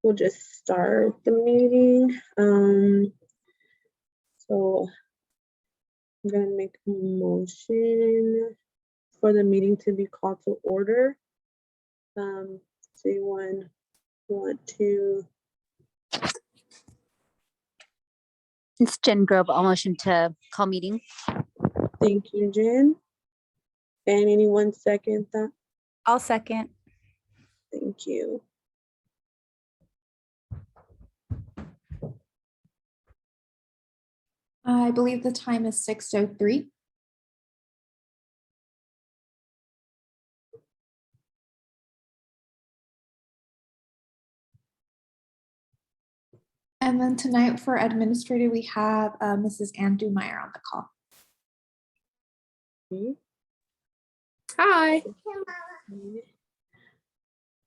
we'll just start the meeting. So I'm gonna make a motion for the meeting to be called to order. Does anyone want to? It's Jen Grove. I'll motion to call meeting. Thank you, Jen. And anyone second that? I'll second. Thank you. I believe the time is 6:03. And then tonight for administrator, we have Mrs. Andrew Meyer on the call. Okay. Hi.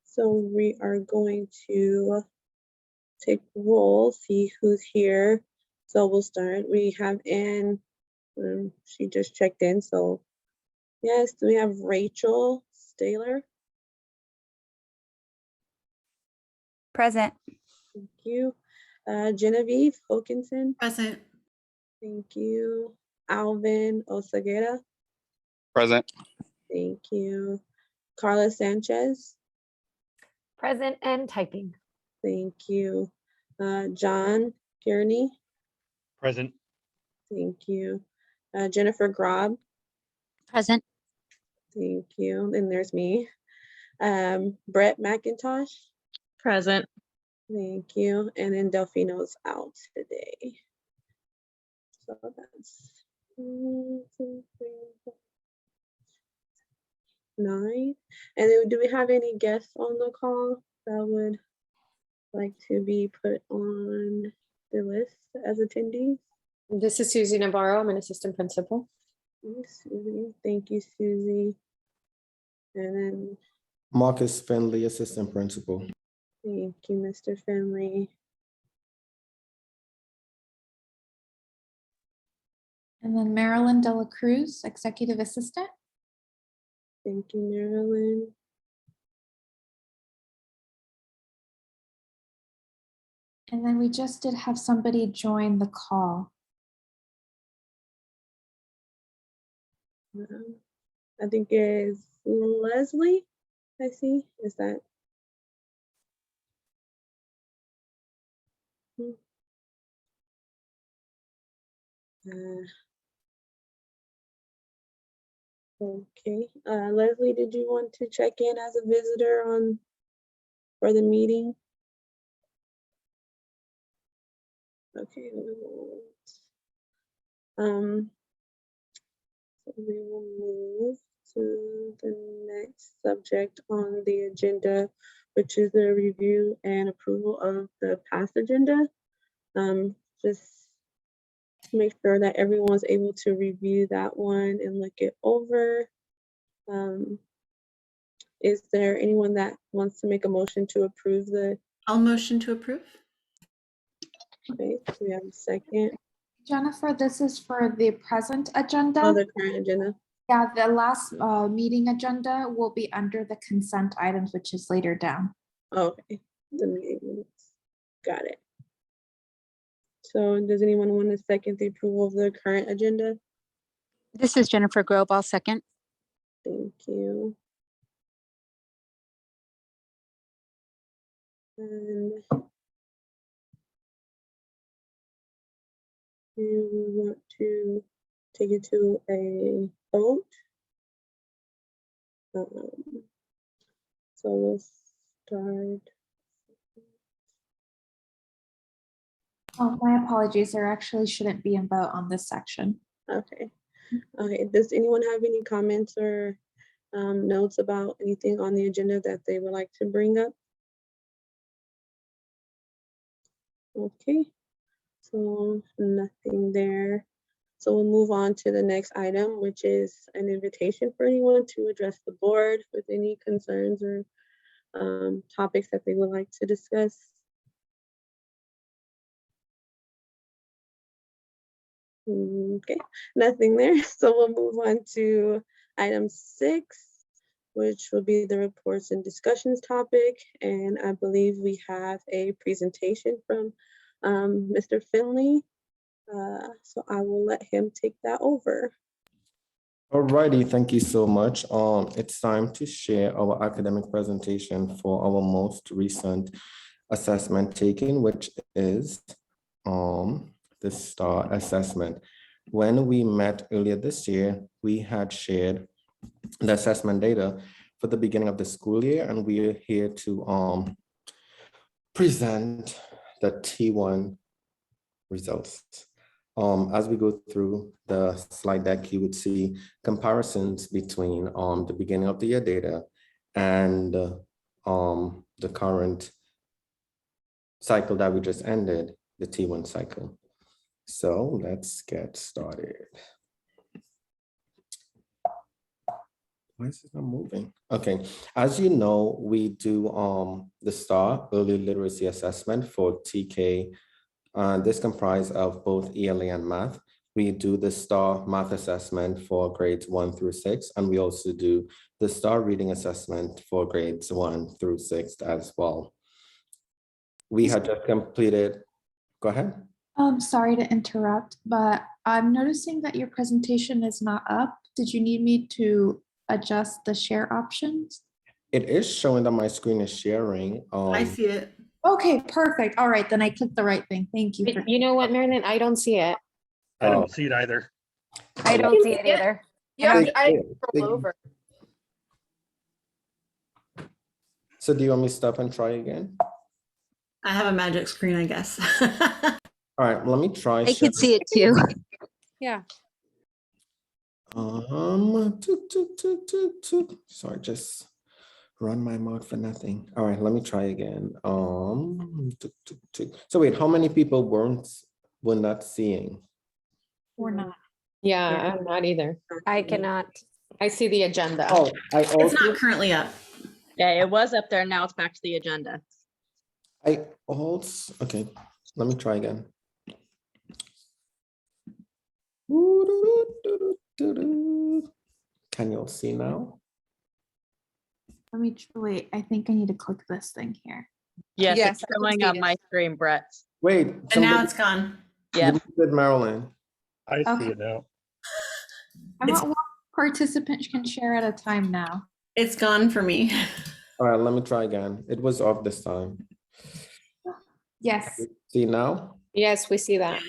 So we are going to take roll, see who's here. So we'll start. We have Ann. She just checked in. So yes, we have Rachel Staylor. Present. Thank you. Genevieve Hokinson. Present. Thank you. Alvin Oseguera. Present. Thank you. Carla Sanchez. Present and typing. Thank you. John Kearney. Present. Thank you. Jennifer Grob. Present. Thank you. And there's me. Brett McIntosh. Present. Thank you. And then Delfino's out today. So that's 1, 2, 3, 4, 9. And then do we have any guests on the call that would like to be put on the list as attendees? This is Susie Navarro. I'm an assistant principal. Thanks, Susie. Thank you, Susie. And then Marcus Finley, assistant principal. thank you, Mr. Finley. And then Marilyn Dela Cruz, executive assistant. Thank you, Marilyn. And then we just did have somebody join the call. I think it's Leslie. I see. Is that? Okay. Leslie, did you want to check in as a visitor on for the meeting? Okay. So we will move to the next subject on the agenda, which is the review and approval of the past agenda. Just make sure that everyone's able to review that one and look it over. Is there anyone that wants to make a motion to approve the? I'll motion to approve. Okay, do we have a second? Jennifer, this is for the present agenda. Oh, the current agenda. Yeah, the last meeting agenda will be under the consent items, which is later down. Okay, the meeting minutes. Got it. So does anyone want to second the approval of the current agenda? This is Jennifer Grove. I'll second. Thank you. And do we want to take it to a vote? So we'll start. Oh, my apologies. There actually shouldn't be a vote on this section. Okay. Okay. Does anyone have any comments or notes about anything on the agenda that they would like to bring up? Okay. So nothing there. So we'll move on to the next item, which is an invitation for anyone to address the board with any concerns or topics that they would like to discuss. Okay, nothing there. So we'll move on to item 6, which will be the reports and discussions topic. And I believe we have a presentation from Mr. Finley. So I will let him take that over. Alrighty, thank you so much. It's time to share our academic presentation for our most recent assessment taken, which is the STAR assessment. When we met earlier this year, we had shared the assessment data for the beginning of the school year, and we are here to present the T1 results. As we go through the slide deck, you would see comparisons between the beginning of the year data and the current cycle that we just ended, the T1 cycle. So let's get started. Why is it not moving? Okay, as you know, we do the STAR early literacy assessment for TK. This comprises of both ELA and math. We do the STAR math assessment for grades 1 through 6, and we also do the STAR reading assessment for grades 1 through 6 as well. We had just completed, go ahead. Sorry to interrupt, but I'm noticing that your presentation is not up. Did you need me to adjust the share options? It is showing that my screen is sharing. I see it. Okay, perfect. All right, then I clicked the right thing. Thank you. But you know what, Marilyn? I don't see it. I don't see it either. I don't see it either. Yeah, Big- I big- scroll over. So do you want me to stop and try again? I have a magic screen, I guess. All right, let me try. I could see it too. Yeah. Sorry, just run my mouth for nothing. All right, let me try again. So wait, how many people were not seeing? Or not. Yeah, I'm not either. I cannot. I see the agenda. Oh, I It's also, not currently up. Yeah, it was up there. Now it's back to the agenda. okay, let me try again. Can you all see now? Let me wait. I think I need to click this thing here. Yes, Yes, it's I can showing see on it. my screen, Brett. Wait. And now it's gone. Yeah. Good, Marilyn. I see Okay. it now. I want one participant can share at a time now. It's gone for me. All right, let me try again. It was off this time. Yes. See now? Yes, we see that.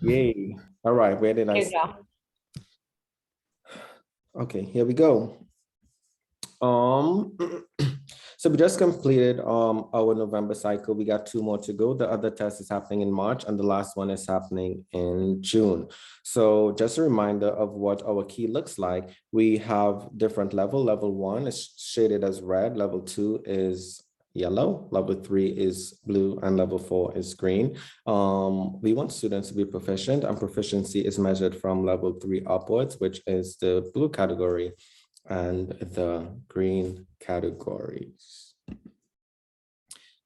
Yay. All right, where did I? There you go. Okay, here we go. So we just completed our November cycle. We got 2 more to go. The other test is happening in March and the last one is happening in June. So just a reminder of what our key looks like. We have different level. Level 1 is shaded as red. Level 2 is yellow. Level 3 is blue and level 4 is green. We want students to be proficient, and proficiency is measured from level 3 upwards, which is the blue category and the green categories.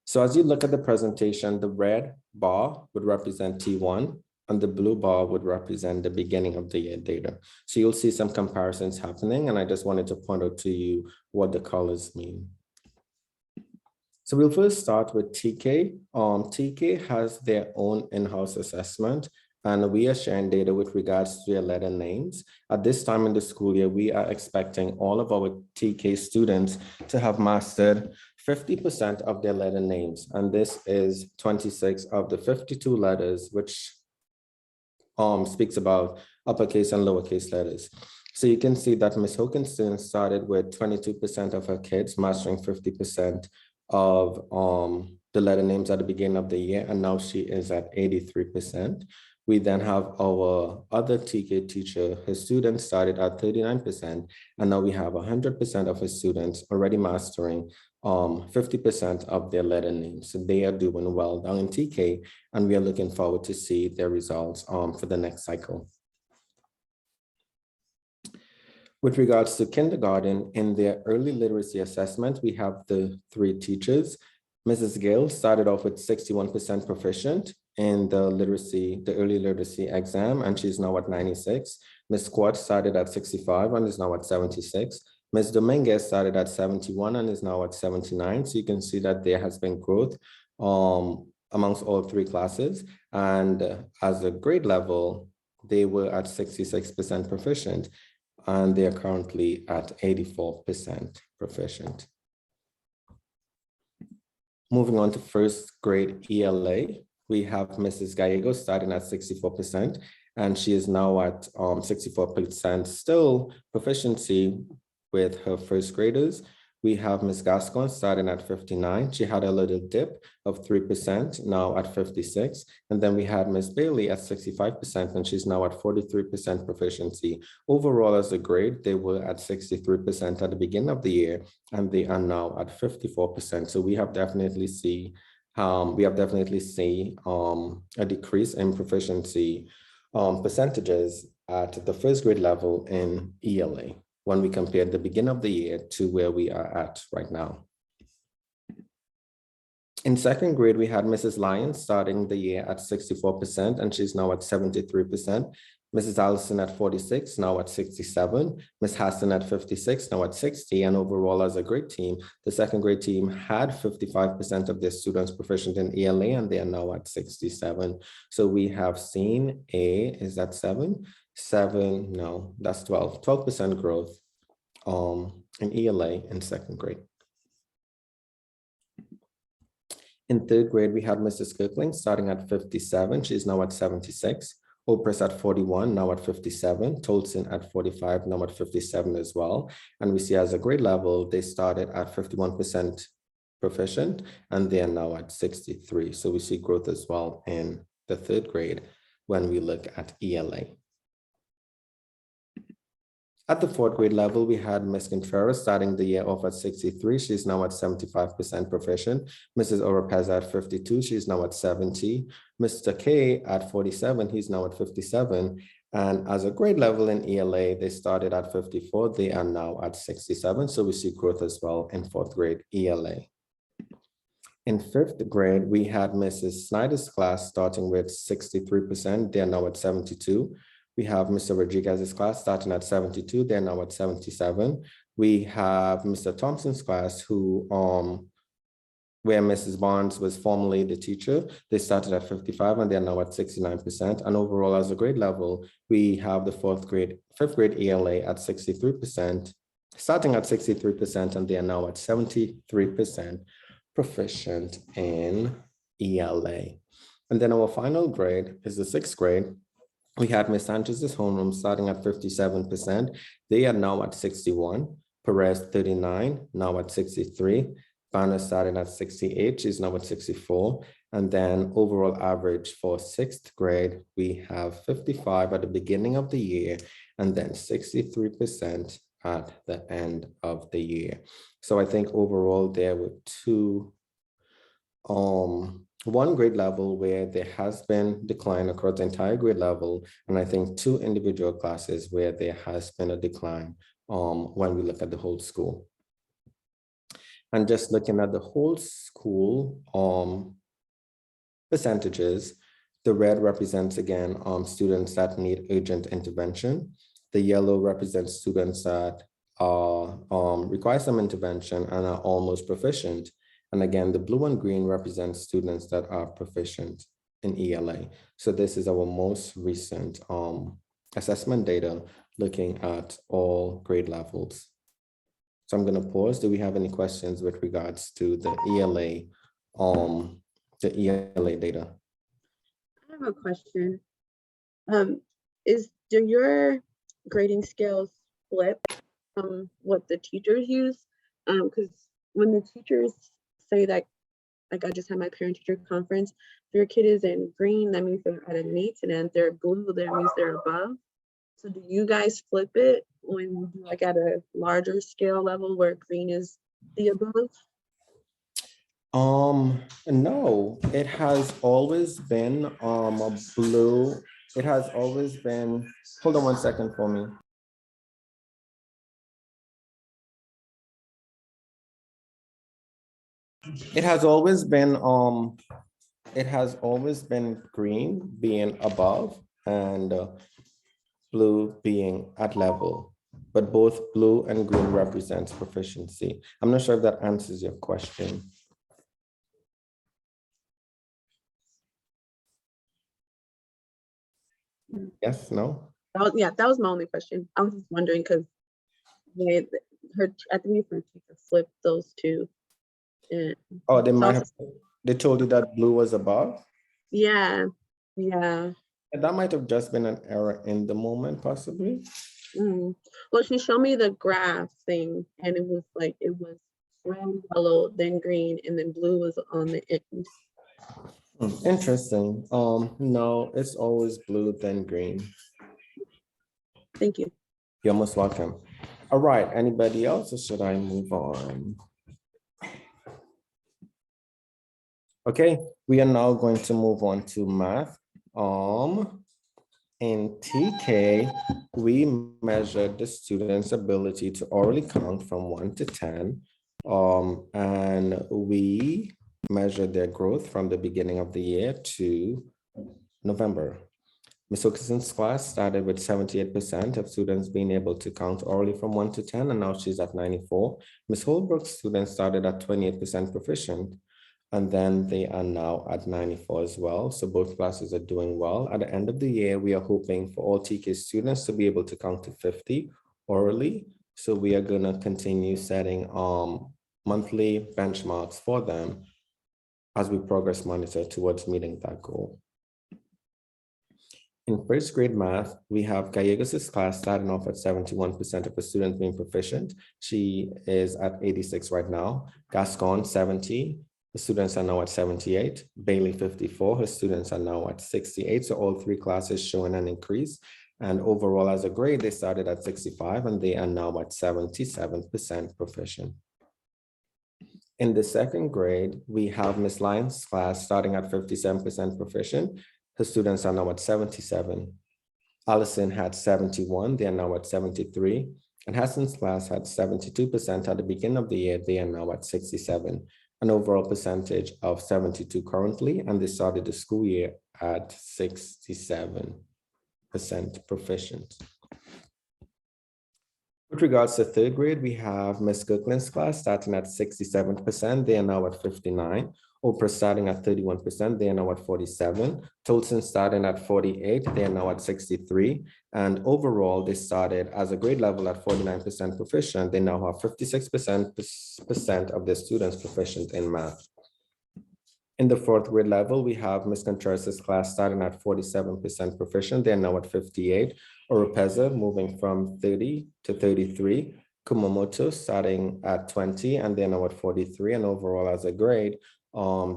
So as you look at the presentation, the red bar would represent T1 and the blue bar would represent the beginning of the year data. So you'll see some comparisons happening, and I just wanted to point out to you what the colors mean. So we'll first start with TK. TK has their own in-house assessment, and we are sharing data with regards to their letter names. At this time in the school year, we are expecting all of our TK students to have mastered 50% of their letter names. And this is 26 of the 52 letters, which speaks about uppercase and lowercase letters. So you can see that Ms. Hokinson started with 22% of her kids mastering 50% of the letter names at the beginning of the year, and now she is at 83%. We then have our other TK teacher. His students started at 39%, and now we have 100% of his students already mastering 50% of their letter names. So they are doing well down in TK, and we are looking forward to see their results for the next cycle. With regards to kindergarten, in their early literacy assessment, we have the 3 teachers. Mrs. Gill started off with 61% proficient in the early literacy exam, and she's now at 96. Ms. Squat started at 65 and is now at 76. Ms. Dominguez started at 71 and is now at 79. So you can see that there has been growth amongst all three classes. And as a grade level, they were at 66% proficient, and they are currently at 84% proficient. Moving on to first grade ELA, we have Mrs. Gallegos starting at 64%, and she is now at 64% still proficiency with her first graders. We have Ms. Gascon starting at 59. She had a little dip of 3%, now at 56. And then we had Ms. Bailey at 65%, and she's now at 43% proficiency. Overall, as a grade, they were at 63% at the beginning of the year, and they are now at 54%. So we have definitely seen a decrease in proficiency percentages at the first grade level in ELA when we compare the beginning of the year to where we are at right now. In second grade, we had Mrs. Lyons starting the year at 64%, and she's now at 73%. Mrs. Allison at 46, now at 67. Ms. Hassan at 56, now at 60. And overall, as a grade team, the second grade team had 55% of their students proficient in ELA, and they are now at 67. So we have seen is that 7? 7, no, that's 12% growth in ELA in second grade. In third grade, we had Mrs. Kirkling starting at 57. She's now at 76. Oprah's at 41, now at 57. Tolson at 45, now at 57 as well. And we see as a grade level, they started at 51% proficient, and they are now at 63. So we see growth as well in the third grade when we look at ELA. At the fourth grade level, we had Ms. Contreras starting the year off at 63. She's now at 75% proficient. Mrs. Oropeza at 52. She's now at 70. Mr. K at 47. He's now at 57. And as a grade level in ELA, they started at 54. They are now at 67. So we see growth as well in fourth grade ELA. In fifth grade, we had Mrs. Snyder's class starting with 63%. They are now at 72. We have Mr. Rodriguez's class starting at 72. They're now at 77. We have Mr. Thompson's class where Mrs. Barnes was formerly the teacher. They started at 55 and they're now at 69%. And overall, as a grade level, we have the fifth grade ELA at 63%, starting at 63%, and they are now at 73% proficient in ELA. And then our final grade is the sixth grade. We had Ms. Sanchez's homeroom starting at 57%. They are now at 61. Perez 39, now at 63. Banner started at 68. She's now at 64. And then overall average for sixth grade, we have 55 at the beginning of the year, and then 63% at the end of the year. So I think overall there were one grade level where there has been decline across the entire grade level, and I think two individual classes where there has been a decline when we look at the whole school. And just looking at the whole school percentages, the red represents again students that need urgent intervention. The yellow represents students that require some intervention and are almost proficient. And again, the blue and green represent students that are proficient in ELA. So this is our most recent assessment data looking at all grade levels. So I'm going to pause. Do we have any questions with regards to the ELA data? I have a question. Do your grading scales flip from what the teachers use? Because when the teachers say that, like I just had my parent-teacher conference, if your kid is in green, that means they're at an 8, and then if they're blue, that means they're above. So do you guys flip it when you do like at a larger scale level where green is the above? No, it has always been a blue. It has always been, hold on one second for me. It has always been green being above and blue being at level. but both blue and green represents proficiency. I'm not sure if that answers your question. Yes, no? That was my only question. I was just wondering because I think her teacher flipped those two. And Oh, they so I might was have, they told you that blue was above? yeah. And that might have just been an error in the moment, possibly. Well, she showed me the graph thing, and it was red, yellow, then green, and then blue was on the end. Interesting. No, it's always blue, then green. Thank you. You're most welcome. All right, anybody else, or should I move on? Okay, we are now going to move on to math. In TK, we measured the student's ability to orally count from 1 to 10. And we measured their growth from the beginning of the year to November. Ms. Wilkinson's class started with 78% of students being able to count orally from 1 to 10, and now she's at 94. Ms. Holbrook's students started at 28% proficient, and then they are now at 94 as well. So both classes are doing well. At the end of the year, we are hoping for all TK students to be able to count to 50 orally. So we are gonna continue setting monthly benchmarks for them as we progress monitor towards meeting that goal. In first grade math, we have Gallegos' class starting off at 71% of the students being proficient. She is at 86 right now. Gascon, 70. The students are now at 78. Bailey, 54. Her students are now at 68. So all three classes showing an increase. And overall, as a grade, they started at 65 and they are now at 77% proficient. In the second grade, we have Miss Lyons' class starting at 57% proficient. Her students are now at 77. Allison had 71, they are now at 73. And Hassan's class had 72% at the beginning of the year, they are now at 67. An overall percentage of 72 currently, and they started the school year at 67% proficient. With regards to third grade, we have Miss Cookland's class starting at 67%, they are now at 59. Oprah starting at 31%, they are now at 47. Tolson starting at 48, they are now at 63. And overall, they started as a grade level at 49% proficient. They now have 56% of their students proficient in math. In the fourth grade level, we have Ms. Contreras' class starting at 47% proficient. They're now at 58. Oropeza moving from 30 to 33. Kumamoto starting at 20 and they're now at 43. And overall as a grade,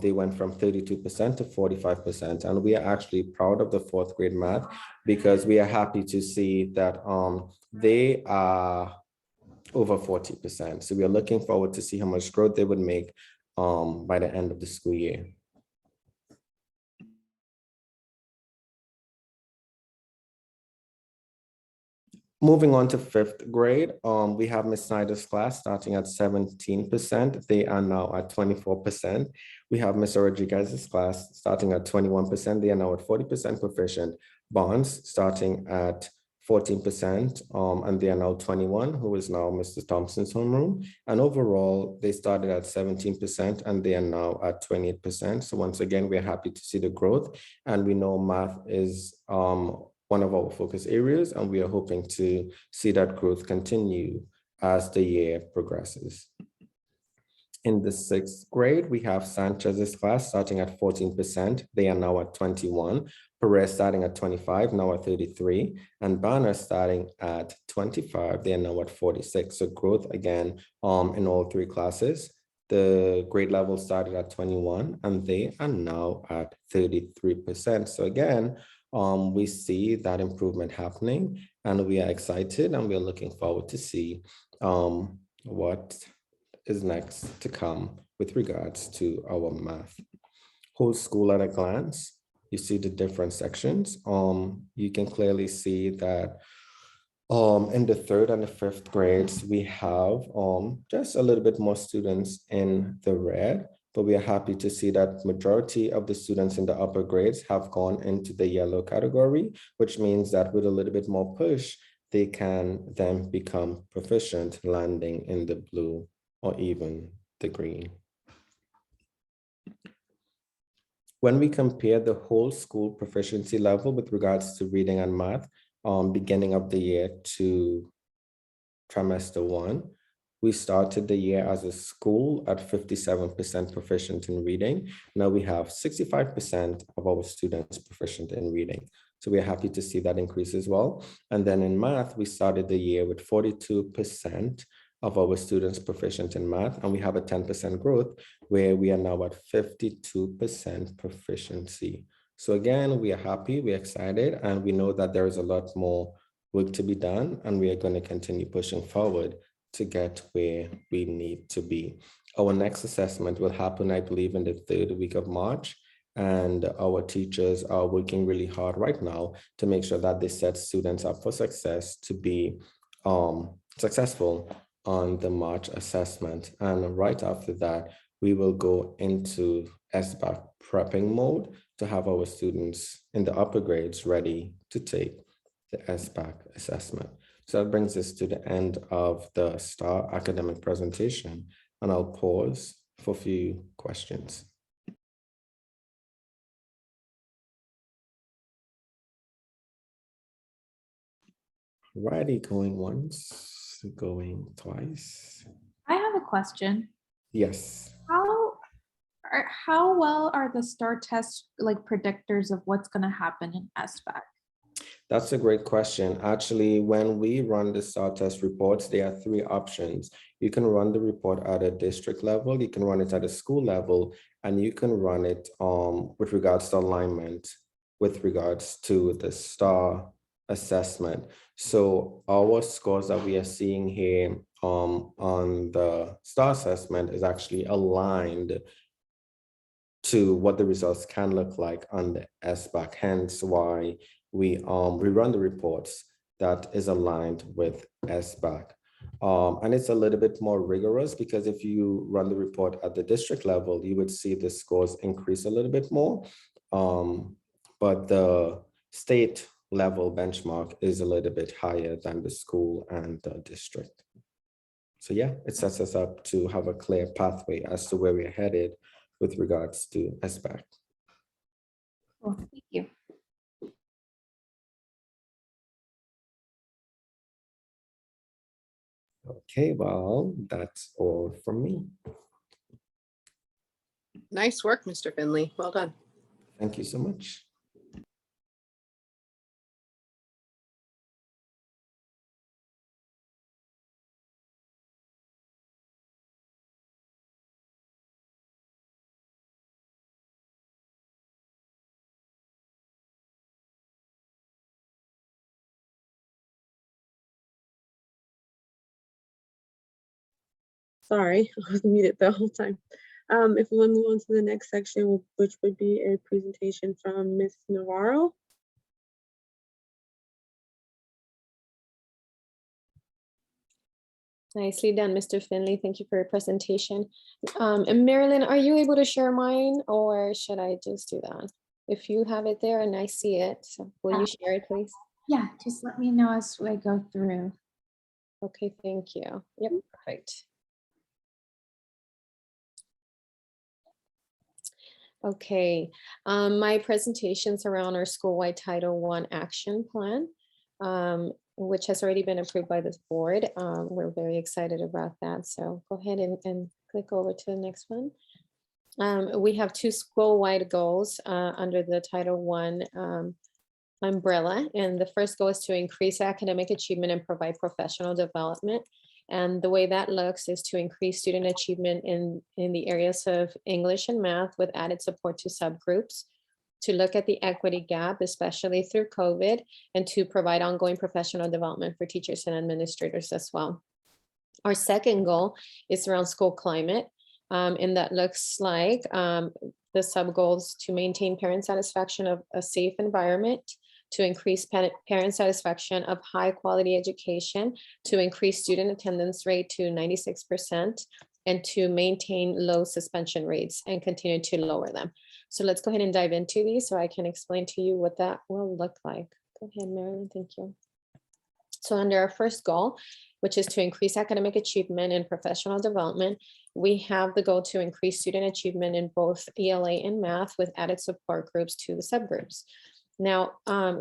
they went from 32% to 45%. And we are actually proud of the fourth grade math because we are happy to see that they are over 40%. So we are looking forward to see how much growth they would make by the end of the school year. Moving on to fifth grade, we have Ms. Snyder's class starting at 17%. They are now at 24%. We have Mr. Rodriguez's class starting at 21%. They are now at 40% proficient. Bonds starting at 14%, and they are now 21, who is now Mr. Thompson's homeroom. And overall, they started at 17%, and they are now at 28%. So once again, we're happy to see the growth, and we know math is one of our focus areas, and we are hoping to see that growth continue as the year progresses. In the sixth grade, we have Sanchez's class starting at 14%. They are now at 21. Perez starting at 25, now at 33. And Banner starting at 25, they are now at 46. So growth again in all three classes. The grade level started at 21 and they are now at 33%. So again, we see that improvement happening and we are excited and we are looking forward to see what is next to come with regards to our math. Whole school at a glance, you see the different sections. You can clearly see that in the third and the fifth grades, we have just a little bit more students in the red, but we are happy to see that majority of the students in the upper grades have gone into the yellow category, which means that with a little bit more push, they can then become proficient, landing in the blue or even the green. When we compare the whole school proficiency level with regards to reading and math, beginning of the year to trimester 1, we started the year as a school at 57% proficient in reading. Now we have 65% of our students proficient in reading. So we're happy to see that increase as well. And then in math, we started the year with 42% of our students proficient in math, and we have a 10% growth where we are now at 52% proficiency. So again, we are happy, we're excited, and we know that there is a lot more work to be done, and we are going to continue pushing forward to get where we need to be. Our next assessment will happen, I believe, in the 3rd week of March, and our teachers are working really hard right now to make sure that they set students up for success to be successful on the March assessment. And right after that, we will go into SBAC prepping mode to have our students in the upper grades ready to take the SBAC assessment. So that brings us to the end of the STAR academic presentation, and I'll pause for a few questions. Righty, going once, going twice. I have a question. Yes. How well are the STAR tests like predictors of what's going to happen in SBAC? That's a great question. Actually, when we run the STAR test reports, there are 3 options. You can run the report at a district level, you can run it at a school level, and you can run it with regards to alignment, with regards to the STAR assessment. So our scores that we are seeing here on the STAR assessment is actually aligned to what the results can look like on the SBAC, hence why we run the reports that is aligned with SBAC. And it's a little bit more rigorous because if you run the report at the district level, you would see the scores increase a little bit more. But the state level benchmark is a little bit higher than the school and the district. So yeah, it sets us up to have a clear pathway as to where we're headed with regards to SBAC. Cool, thank you. Okay, well, that's all from me. Nice work, Mr. Finley. Well done. Thank you so much. Sorry, I was muted the whole time. If we want to move on to the next section, which would be a presentation from Ms. Navarro. Nicely done, Mr. Finley. Thank you for your presentation. And Marilyn, are you able to share mine or should I just do that? If you have it there and I see it, so will you share it, please? Yeah, just let me know as I go through. Okay, thank you. Yep, perfect. Okay, my presentation's around our school-wide Title I action plan, which has already been approved by this board. We're very excited about that. So go ahead and click over to the next one. We have 2 school-wide goals under the Title I umbrella. And the first goal is to increase academic achievement and provide professional development. And the way that looks is to increase student achievement in the areas of English and math with added support to subgroups, to look at the equity gap, especially through COVID, and to provide ongoing professional development for teachers and administrators as well. Our second goal is around school climate, and that looks like the sub goals to maintain parent satisfaction of a safe environment, to increase parent satisfaction of high quality education, to increase student attendance rate to 96%, and to maintain low suspension rates and continue to lower them. So let's go ahead and dive into these so I can explain to you what that will look like. Go ahead, Marilyn, thank you. So under our first goal, which is to increase academic achievement and professional development, we have the goal to increase student achievement in both ELA and math with added support groups to the subgroups. Now,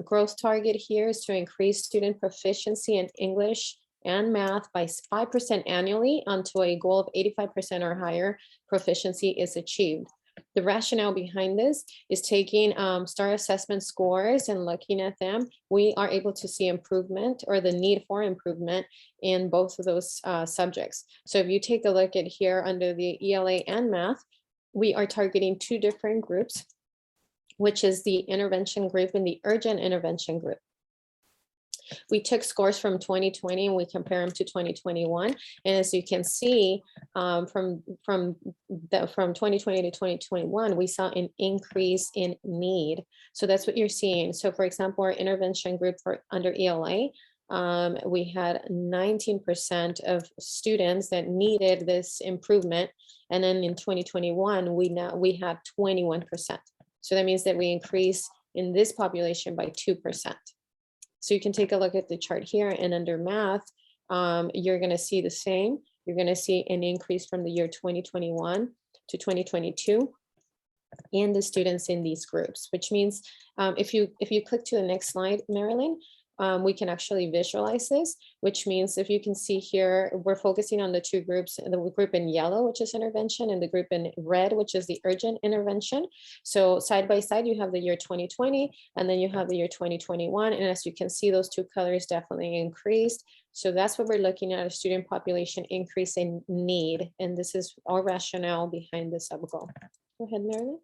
growth target here is to increase student proficiency in English and math by 5% annually until a goal of 85% or higher proficiency is achieved. The rationale behind this is taking STAR assessment scores and looking at them. We are able to see improvement or the need for improvement in both of those subjects. So if you take a look at here under the ELA and math, we are targeting two different groups, which is the intervention group and the urgent intervention group. We took scores from 2020 and we compare them to 2021. And as you can see, from 2020 to 2021, we saw an increase in need. So that's what you're seeing. So for example, our intervention group for under ELA, we had 19% of students that needed this improvement. And then in 2021, we had 21%. So that means that we increased in this population by 2%. So you can take a look at the chart here, and under math, you're going to see the same. You're going to see an increase from the year 2021 to 2022 in the students in these groups, which means if you click to the next slide, Marilyn, we can actually visualize this, which means if you can see here, we're focusing on the two groups, the group in yellow, which is intervention, and the group in red, which is the urgent intervention. So side by side, you have the year 2020, and then you have the year 2021. And as you can see, those two colors definitely increased. So that's what we're looking at, a student population increase in need. And this is our rationale behind the sub-goal. Go ahead, Marilyn.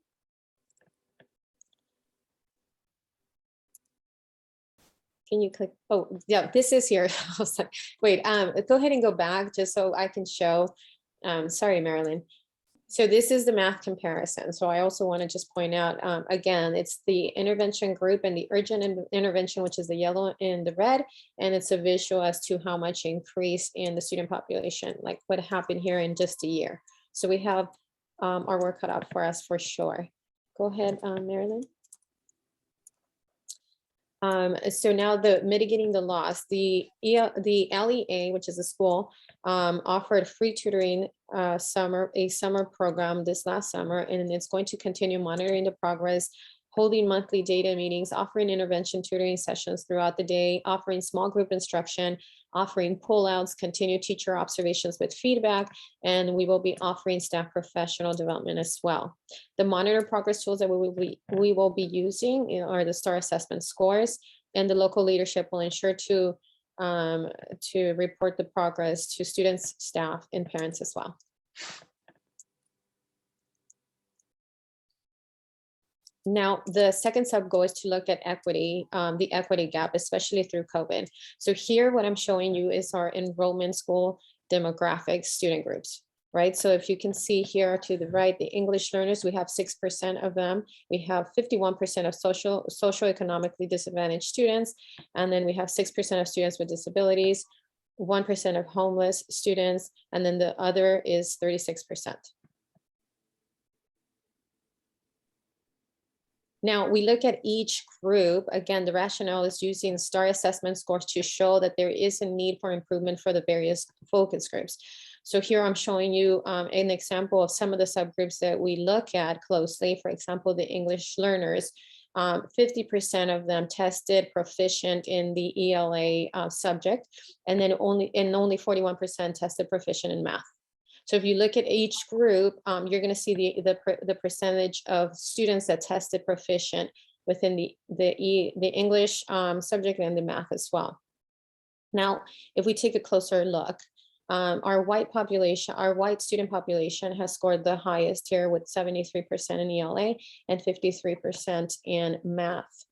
Can you click? Oh, yeah, this is here. I was like, wait, go ahead and go back just so I can show. Sorry, Marilyn. So this is the math comparison. So I also want to just point out, again, it's the intervention group and the urgent intervention, which is the yellow and the red. And it's a visual as to how much increase in the student population, like what happened here in just a year. So we have our work cut out for us for sure. Go ahead, Marilyn. So now the mitigating the loss, the LEA, which is a school, offered free tutoring a summer program this last summer, and it's going to continue monitoring the progress, holding monthly data meetings, offering intervention tutoring sessions throughout the day, offering small group instruction, offering pullouts, continued teacher observations with feedback, and we will be offering staff professional development as well. The monitor progress tools that we will be using are the STAR assessment scores, and the local leadership will ensure to report the progress to students, staff, and parents as well. Now, the second sub goal is to look at equity, the equity gap, especially through COVID. So here, what I'm showing you is our enrollment school demographic student groups, right? So if you can see here to the right, the English learners, we have 6% of them. We have 51% of socioeconomically disadvantaged students. And then we have 6% of students with disabilities, 1% of homeless students, and then the other is 36%. Now we look at each group. Again, the rationale is using STAR assessment scores to show that there is a need for improvement for the various focus groups. So here I'm showing you an example of some of the subgroups that we look at closely. For example, the English learners, 50% of them tested proficient in the ELA subject, and then only 41% tested proficient in math. So if you look at each group, you're going to see the percentage of students that tested proficient within the English subject and the math as well. Now, if we take a closer look, our white student population has scored the highest here with 73% in ELA and 53% in math.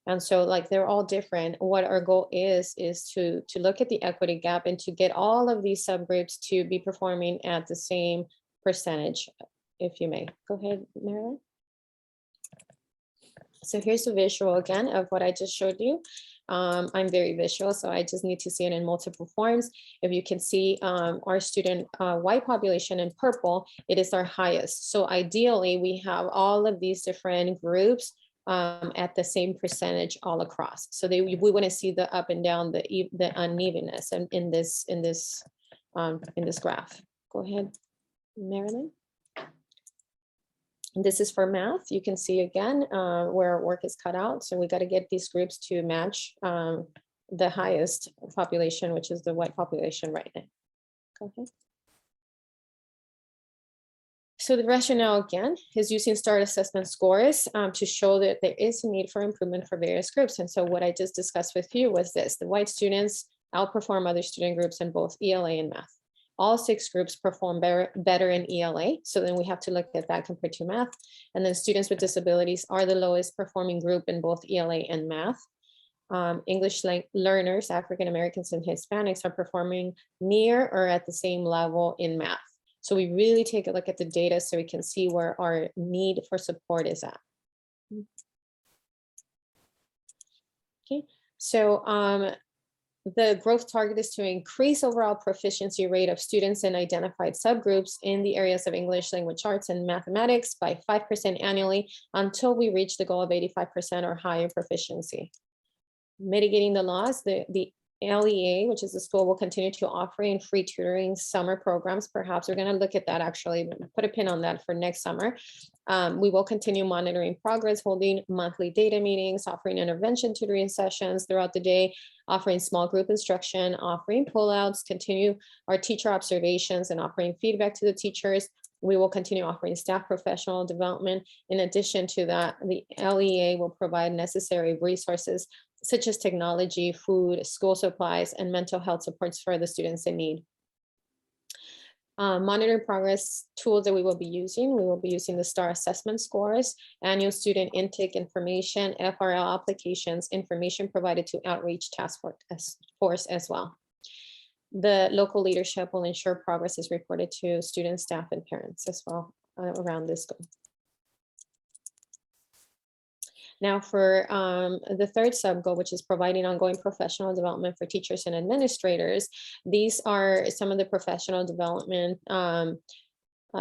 And so like they're all different. What our goal is to look at the equity gap and to get all of these subgroups to be performing at the same percentage, if you may. Go ahead, Marilyn. So here's the visual again of what I just showed you. I'm very visual, so I just need to see it in multiple forms. If you can see our student white population in purple, it is our highest. So ideally, we have all of these different groups at the same percentage all across. So we want to see the up and down, the unevenness in this graph. Go ahead, Marilyn. And this is for math. You can see again where our work is cut out. So we got to get these groups to match the highest population, which is the white population right now. Go ahead. So the rationale again is using STAR assessment scores to show that there is a need for improvement for various groups. And so what I just discussed with you was this: the white students outperform other student groups in both ELA and math. All 6 groups perform better in ELA. So then we have to look at that compared to math. And then students with disabilities are the lowest performing group in both ELA and math. English learners, African Americans and Hispanics, are performing near or at the same level in math. So we really take a look at the data so we can see where our need for support is at. Okay, so the growth target is to increase overall proficiency rate of students in identified subgroups in the areas of English, language arts, and mathematics by 5% annually until we reach the goal of 85% or higher proficiency. Mitigating the loss, the LEA, which is the school, will continue to offering free tutoring summer programs. Perhaps we're going to look at that, actually put a pin on that for next summer. We will continue monitoring progress, holding monthly data meetings, offering intervention tutoring sessions throughout the day, offering small group instruction, offering pullouts, continue our teacher observations and offering feedback to the teachers. We will continue offering staff professional development. In addition to that, the LEA will provide necessary resources such as technology, food, school supplies, and mental health supports for the students in need. Monitoring progress tools that we will be using the STAR assessment scores, annual student intake information, FRL applications, information provided to outreach task force as well. The local leadership will ensure progress is reported to students, staff, and parents as well around this goal. Now for the third sub-goal, which is providing ongoing professional development for teachers and administrators, these are some of the professional development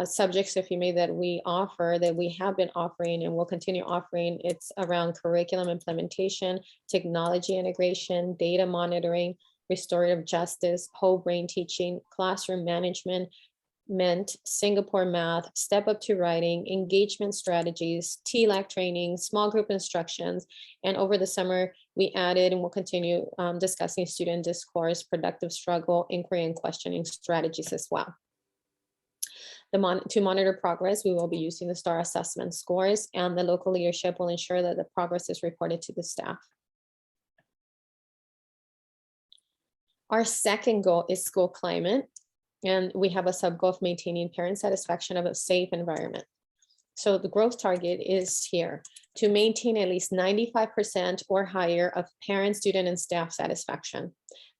subjects, if you may, that we offer, that we have been offering and will continue offering. It's around curriculum implementation, technology integration, data monitoring, restorative justice, whole brain teaching, classroom management, Singapore math, step up to writing, engagement strategies, TLAC training, small group instructions. And over the summer, we added and will continue discussing student discourse, productive struggle, inquiry and questioning strategies as well. To monitor progress, we will be using the STAR assessment scores, and the local leadership will ensure that the progress is reported to the staff. Our second goal is school climate. And we have a sub-goal of maintaining parent satisfaction of a safe environment. So the growth target is here to maintain at least 95% or higher of parent, student, and staff satisfaction.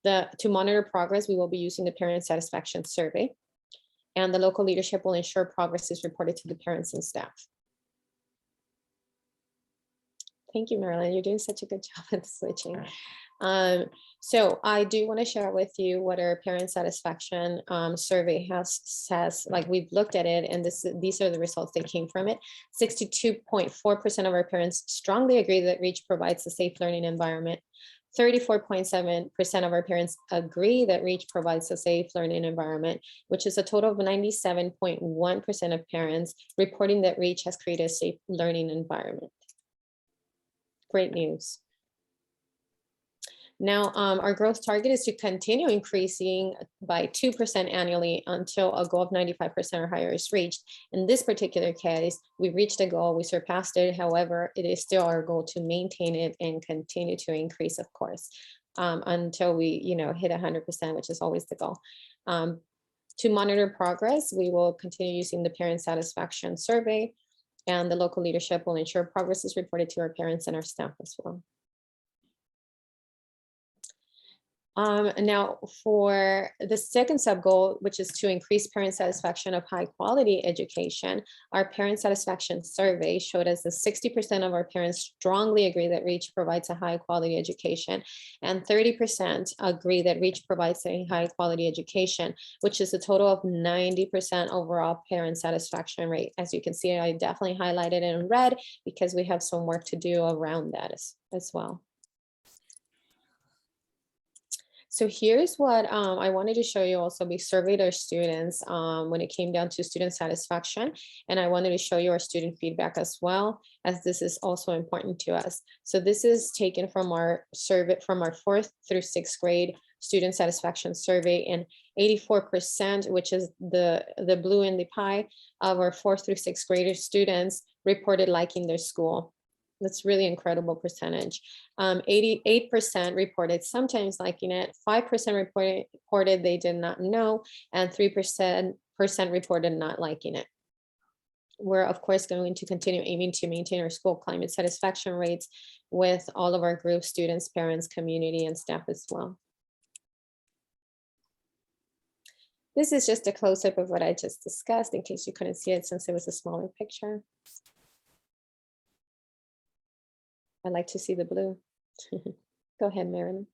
To monitor progress, we will be using the parent satisfaction survey, and the local leadership will ensure progress is reported to the parents and staff. Thank you, Marilyn. You're doing such a good job at switching. So I do want to share with you what our parent satisfaction survey says. Like, we've looked at it, and these are the results that came from it. 62.4% of our parents strongly agree that REACH provides a safe learning environment. 34.7% of our parents agree that REACH provides a safe learning environment, which is a total of 97.1% of parents reporting that REACH has created a safe learning environment. Great news. Now, our growth target is to continue increasing by 2% annually until a goal of 95% or higher is reached. In this particular case, we reached a goal, we surpassed it. However, it is still our goal to maintain it and continue to increase, of course, until we, hit 100%, which is always the goal. To monitor progress, we will continue using the parent satisfaction survey, and the local leadership will ensure progress is reported to our parents and our staff as well. Now, for the second sub-goal, which is to increase parent satisfaction of high-quality education, our parent satisfaction survey showed us that 60% of our parents strongly agree that REACH provides a high-quality education, and 30% agree that REACH provides a high-quality education, which is a total of 90% overall parent satisfaction rate. As you can see, I definitely highlighted it in red because we have some work to do around that as well. So here's what I wanted to show you also. We surveyed our students when it came down to student satisfaction, and I wanted to show you our student feedback as well, as this is also important to us. So this is taken from our survey from our 4th through 6th grade student satisfaction survey, and 84%, which is the blue in the pie, of our 4th through 6th grade students reported liking their school. That's really incredible percentage. 88% reported sometimes liking it, 5% reported they did not know, and 3% reported not liking it. We're of course going to continue aiming to maintain our school climate satisfaction rates with all of our groups, students, parents, community, and staff as well. This is just a close-up of what I just discussed in case you couldn't see it since it was a smaller picture. I like to see the blue. Go ahead, Marilyn.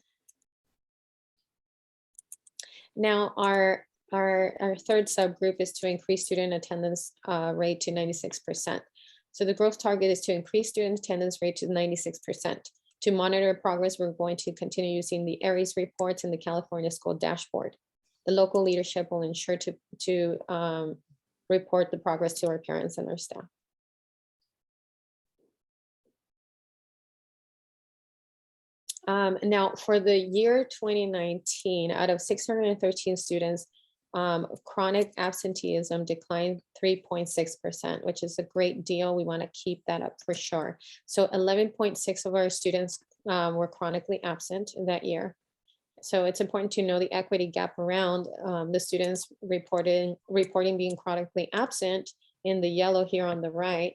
Now, our third subgroup is to increase student attendance rate to 96%. So the growth target is to increase student attendance rate to 96%. To monitor progress, we're going to continue using the ARIES reports and the California School Dashboard. The local leadership will ensure to report the progress to our parents and our staff. Now, for the year 2019, out of 613 students, chronic absenteeism declined 3.6%, which is a great deal. We want to keep that up for sure. So 11.6 of our students were chronically absent that year. So it's important to know the equity gap around the students reporting being chronically absent in the yellow here on the right,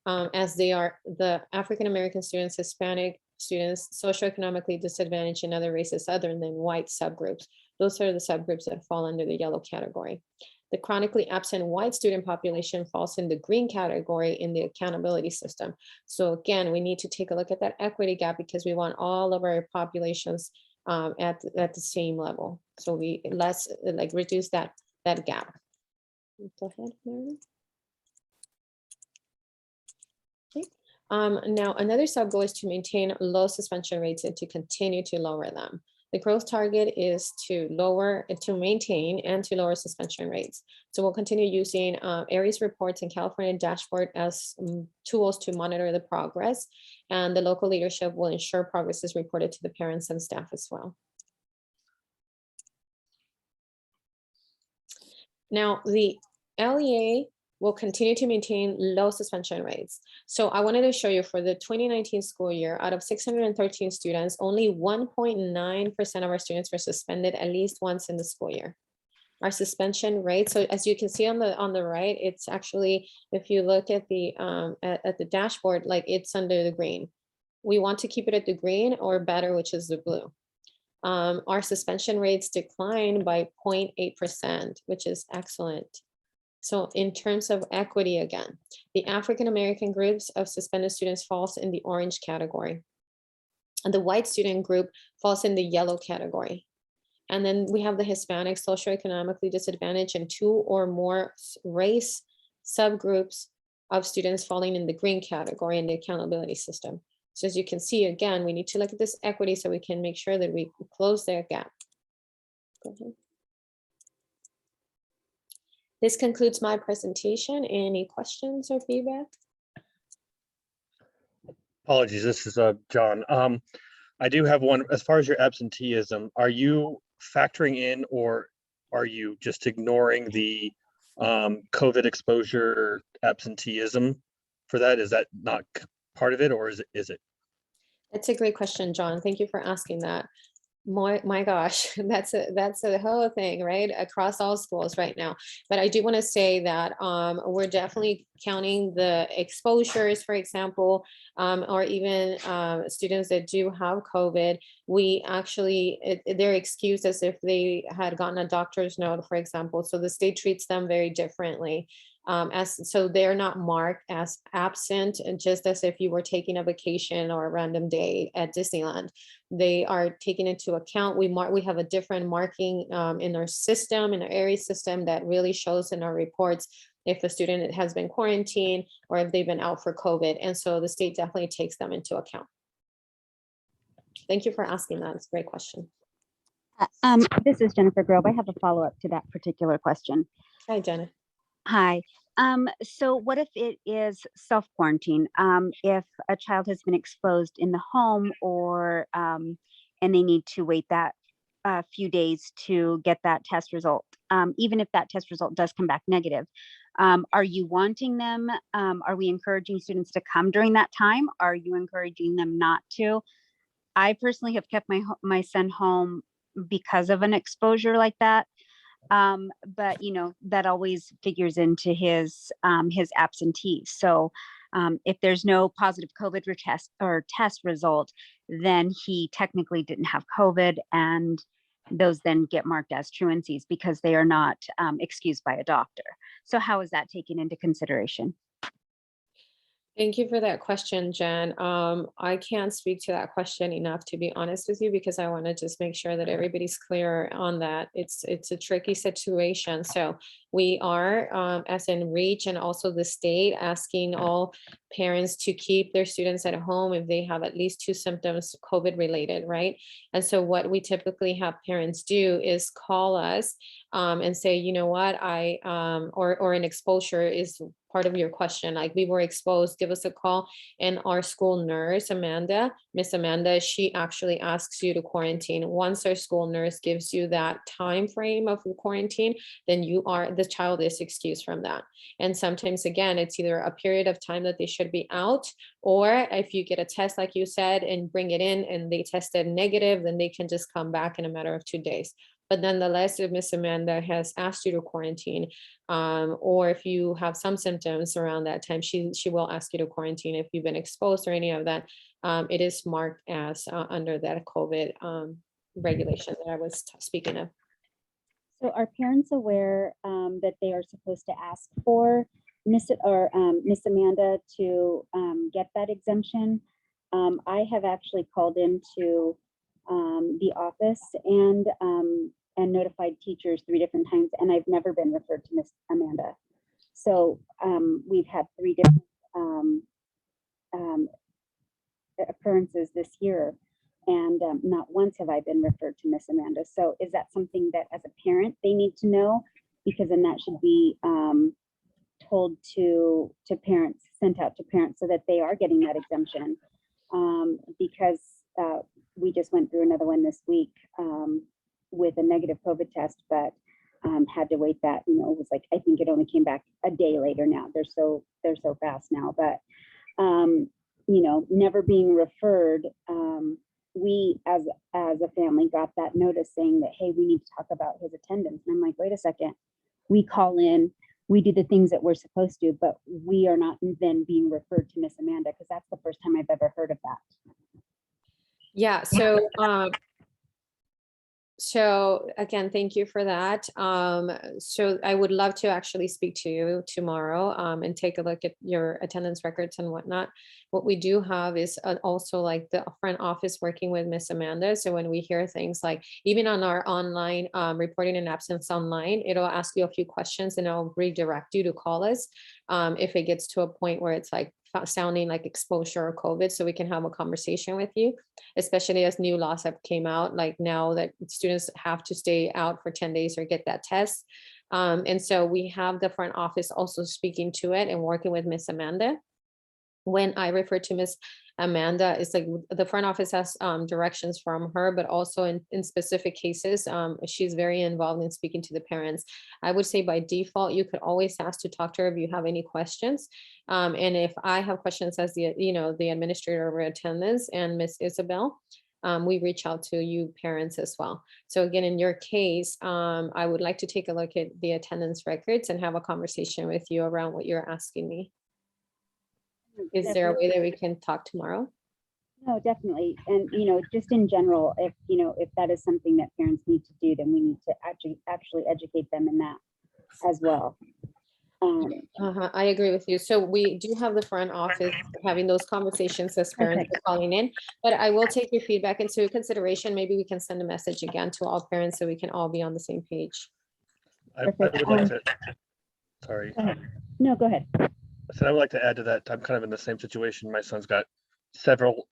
as they are the African-American students, Hispanic students, socioeconomically disadvantaged, and other races other than white subgroups. Those are the subgroups that fall under the yellow category. The chronically absent white student population falls in the green category in the accountability system. So again, we need to take a look at that equity gap because we want all of our populations at the same level. So we reduce that gap. Go ahead, Mary. Now, another sub-goal is to maintain low suspension rates and to continue to lower them. The growth target is to maintain and to lower suspension rates. So we'll continue using ARIES reports and California Dashboard as tools to monitor the progress, and the local leadership will ensure progress is reported to the parents and staff as well. Now, the LEA will continue to maintain low suspension rates. So I wanted to show you for the 2019 school year, out of 613 students, only 1.9% of our students were suspended at least once in the school year. Our suspension rate, so as you can see on the right, it's actually, if you look at the dashboard, like it's under the green. We want to keep it at the green or better, which is the blue. Our suspension rates declined by 0.8%, which is excellent. So in terms of equity, again, the African-American groups of suspended students falls in the orange category. And the white student group falls in the yellow category. And then we have the Hispanic, socioeconomically disadvantaged, and 2 or more race subgroups of students falling in the green category in the accountability system. So as you can see, again, we need to look at this equity so we can make sure that we close that gap. Go ahead. This concludes my presentation. Any questions or feedback? Apologies, this is John. I do have one. As far as your absenteeism, are you factoring in or are you just ignoring the COVID exposure absenteeism for that? Is that not part of it, or is it? That's a great question, John. Thank you for asking that. My gosh, that's a whole thing, right? Across all schools right now. But I do want to say that we're definitely counting the exposures, for example, or even students that do have COVID. We actually, their excuse as if they had gotten a doctor's note, for example. So the state treats them very differently. So they're not marked as absent, and just as if you were taking a vacation or a random day at Disneyland. They are taken into account. We have a different marking in our system, in our area system, that really shows in our reports if a student has been quarantined or if they've been out for COVID. And so the state definitely takes them into account. Thank you for asking that. It's a great question. This is Jennifer Grove. I have a follow-up to that particular question. Hi, Jenna. Hi. So what if it is self-quarantine? If a child has been exposed in the home or and they need to wait that few days to get that test result, even if that test result does come back negative, are you wanting them? Are we encouraging students to come during that time? Are you encouraging them not to? I personally have kept my son home because of an exposure like that. But you know, that always figures into his absentee. So if there's no positive COVID test result, then he technically didn't have COVID, and those then get marked as truancies because they are not excused by a doctor. So how is that taken into consideration? Thank you for that question, Jen. I can't speak to that question enough, to be honest with you, because I want to just make sure that everybody's clear on that. It's a tricky situation. So we are, as in REACH and also the state, asking all parents to keep their students at home if they have at least 2 symptoms COVID related, right? And so what we typically have parents do is call us and say, you know what, or an exposure is part of your question, like we were exposed, give us a call. And our school nurse, Miss Amanda, she actually asks you to quarantine. Once our school nurse gives you that time frame of quarantine, then the child is excused from that. And sometimes, again, it's either a period of time that they should be out, or if you get a test, like you said, and bring it in and they tested negative, then they can just come back in a matter of 2 days. But nonetheless, if Miss Amanda has asked you to quarantine, or if you have some symptoms around that time, she will ask you to quarantine. If you've been exposed or any of that, it is marked as under that COVID regulation that I was speaking of. So are parents aware that they are supposed to ask for Miss Amanda to get that exemption? I have actually called into the office and notified teachers 3 different times, and I've never been referred to Miss Amanda. So we've had 3 different occurrences this year, and not once have I been referred to Miss Amanda. So is that something that as a parent they need to know? Because then that should be told to parents, sent out to parents, so that they are getting that exemption. Because we just went through another one this week with a negative COVID test, but had to wait that, you know, it was like, I think it only came back a day later now. They're so fast now, but you know, never being referred, we as a family got that notice saying that, hey, we need to talk about his attendance. And I'm like, wait a second, we call in, we do the things that we're supposed to, but we are not then being referred to Miss Amanda, because that's the first time I've ever heard of that. Yeah, so again, thank you for that. So I would love to actually speak to you tomorrow and take a look at your attendance records and whatnot. What we do have is also like the front office working with Miss Amanda. So when we hear things like, even on our online reporting an absence online, it'll ask you a few questions and it'll redirect you to call us if it gets to a point where it's like sounding like exposure or COVID, so we can have a conversation with you, especially as new laws have came out, like now that students have to stay out for 10 days or get that test. And so we have the front office also speaking to it and working with Miss Amanda. When I refer to Miss Amanda, it's like the front office has directions from her, but also in specific cases, she's very involved in speaking to the parents. I would say by default, you could always ask to talk to her if you have any questions. And if I have questions as the administrator of attendance and Miss Isabel, we reach out to you parents as well. So again, in your case, I would like to take a look at the attendance records and have a conversation with you around what you're asking me. Is there a way that we can talk tomorrow? No, definitely. And, just in general, if that is something that parents need to do, then we need to actually educate them in that as well. I agree with you. So we do have the front office having those conversations as parents are calling in, but I will take your feedback into consideration. Maybe we can send a message again to all parents so we can all be on the same page. I would like to, sorry. No, go ahead. I said I would like to add to that. I'm kind of in the same situation. My son's got 7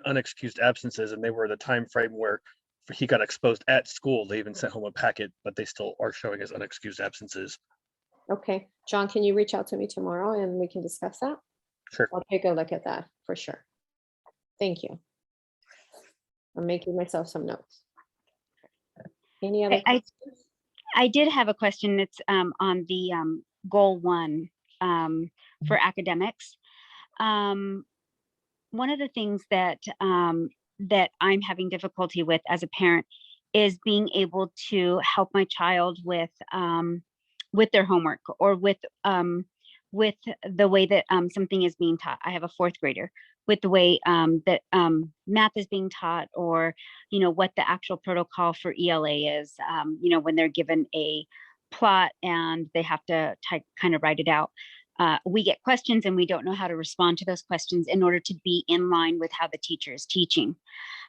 unexcused absences, and they were the time frame where he got exposed at school. They even sent home a packet, but they still are showing as unexcused absences. Okay, John, can you reach out to me tomorrow and we can discuss that? Sure. I'll take a look at that for sure. Thank you. I'm making myself some notes. Any other questions? I did have a question that's on the goal 1 for academics. One of the things that that I'm having difficulty with as a parent is being able to help my child with their homework or with the way that something is being taught. I have a 4th grader, with the way that math is being taught, or what the actual protocol for ELA is. When they're given a plot and they have to kind of write it out. We get questions and we don't know how to respond to those questions in order to be in line with how the teacher is teaching.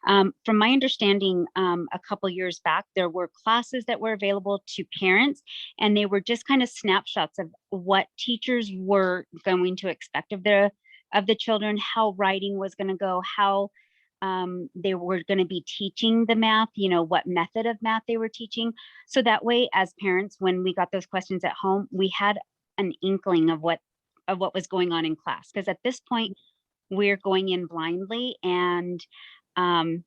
From my understanding, a couple years back, there were classes that were available to parents, and they were just kind of snapshots of what teachers were going to expect of the children, how writing was going to go, how they were going to be teaching the math, what method of math they were teaching. So that way, as parents, when we got those questions at home, we had an inkling of what was going on in class. Because at this point, we're going in blindly, and and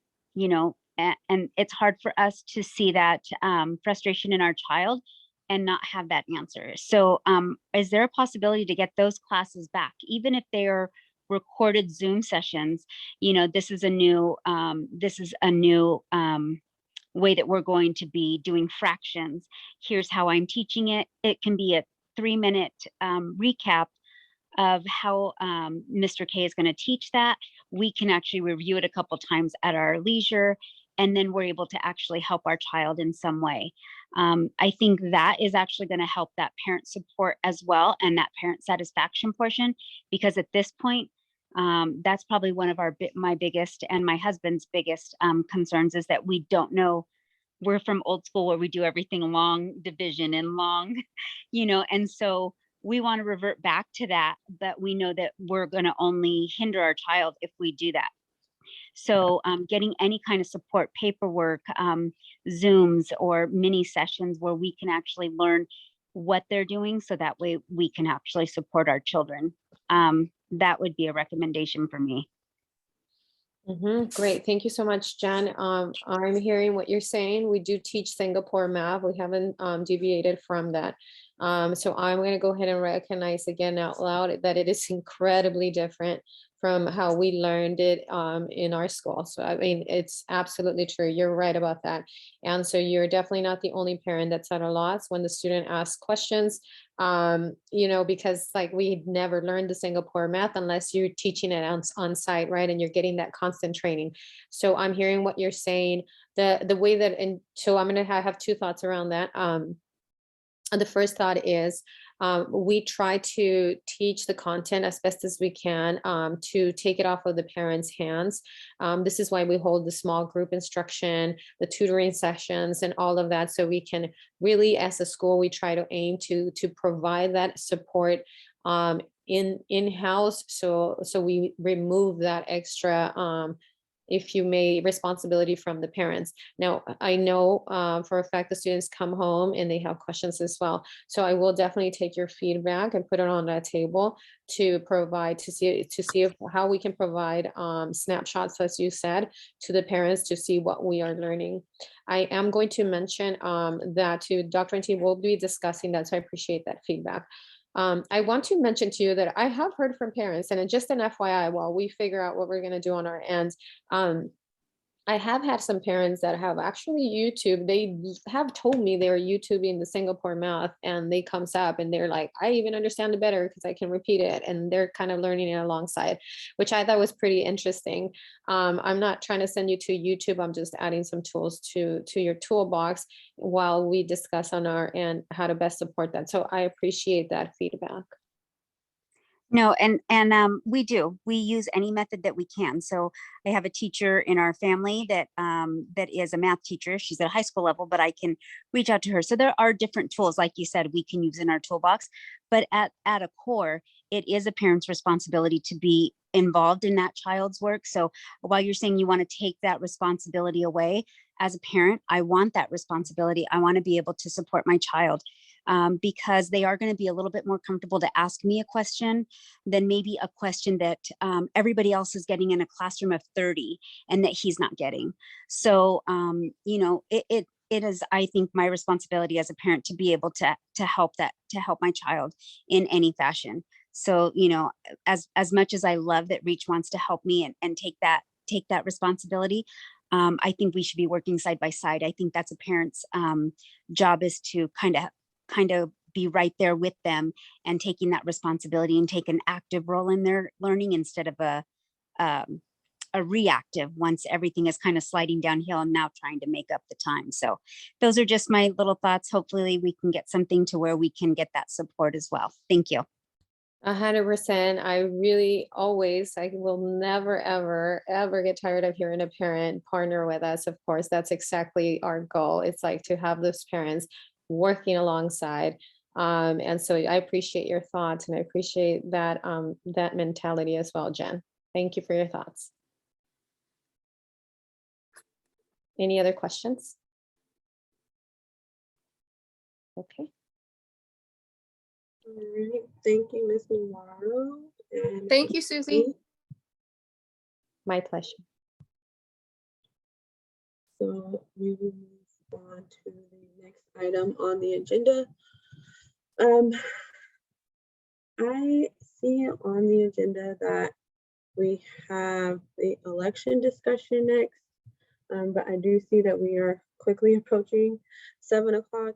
it's hard for us to see that frustration in our child and not have that answer. So is there a possibility to get those classes back, even if they are recorded Zoom sessions? This is a new way that we're going to be doing fractions. Here's how I'm teaching it. It can be a 3-minute recap of how Mr. K is going to teach that. We can actually review it a couple times at our leisure, and then we're able to actually help our child in some way. I think that is actually going to help that parent support as well, and that parent satisfaction portion, because at this point, that's probably one of my biggest and my husband's biggest concerns, is that we don't know. We're from old school where we do everything long division and long, and so we want to revert back to that, but we know that we're going to only hinder our child if we do that. So getting any kind of support, paperwork, Zooms or mini sessions where we can actually learn what they're doing, so that way we can actually support our children. That would be a recommendation for me. Great. Thank you so much, Jen. I'm hearing what you're saying. We do teach Singapore math. We haven't deviated from that. So I'm going to go ahead and recognize again out loud that it is incredibly different from how we learned it in our school. So, I mean, it's absolutely true. You're right about that. And so you're definitely not the only parent that's at a loss when the student asks questions, because like we never learned the Singapore math unless you're teaching it on site, right? And you're getting that constant training. So I'm hearing what you're saying, the way that, and so I'm going to have 2 thoughts around that. The first thought is we try to teach the content as best as we can to take it off of the parents' hands. This is why we hold the small group instruction, the tutoring sessions, and all of that. So we can really, as a school, we try to aim to provide that support in-house. So we remove that extra if you may, responsibility from the parents. Now, I know for a fact the students come home and they have questions as well. So I will definitely take your feedback and put it on that table to provide, to see how we can provide snapshots, as you said, to the parents to see what we are learning. I am going to mention that to Dr. and team, we'll be discussing that. So I appreciate that feedback. I want to mention to you that I have heard from parents, and just an FYI, while we figure out what we're going to do on our end, I have had some parents that have actually YouTube. They have told me they're YouTubing the Singapore math, and they comes up and they're like, I even understand it better because I can repeat it. And they're kind of learning it alongside, which I thought was pretty interesting. I'm not trying to send you to YouTube. I'm just adding some tools to your toolbox while we discuss on our end how to best support that. So I appreciate that feedback. No, and we use any method that we can. So I have a teacher in our family that that is a math teacher. She's at a high school level, but I can reach out to her. So there are different tools, like you said, we can use in our toolbox. But at a core, it is a parent's responsibility to be involved in that child's work. So while you're saying you want to take that responsibility away, as a parent, I want that responsibility. I want to be able to support my child. Because they are going to be a little bit more comfortable to ask me a question than maybe a question that everybody else is getting in a classroom of 30 and that he's not getting. So, you know, it is, I think, my responsibility as a parent to be able to help my child in any fashion. So, you know, as much as I love that Reach wants to help me and take that responsibility, I think we should be working side by side. I think that's a parent's job, is to kind of be right there with them and taking that responsibility and take an active role in their learning instead of a reactive once everything is kind of sliding downhill and now trying to make up the time. So those are just my little thoughts. Hopefully we can get something to where we can get that support as well. Thank you. 100%. I really I will never, ever get tired of hearing a parent partner with us. Of course, that's exactly our goal. It's like to have those parents working alongside. And so I appreciate your thoughts, and I appreciate that that mentality as well, Jen. Thank you for your thoughts. Any other questions? Okay. All right, thank you, Ms. Navarro. And Thank you, Susie. My pleasure. so we will move on to the next item on the agenda. I see on the agenda that we have the election discussion next, but I do see that we are quickly approaching 7 o'clock.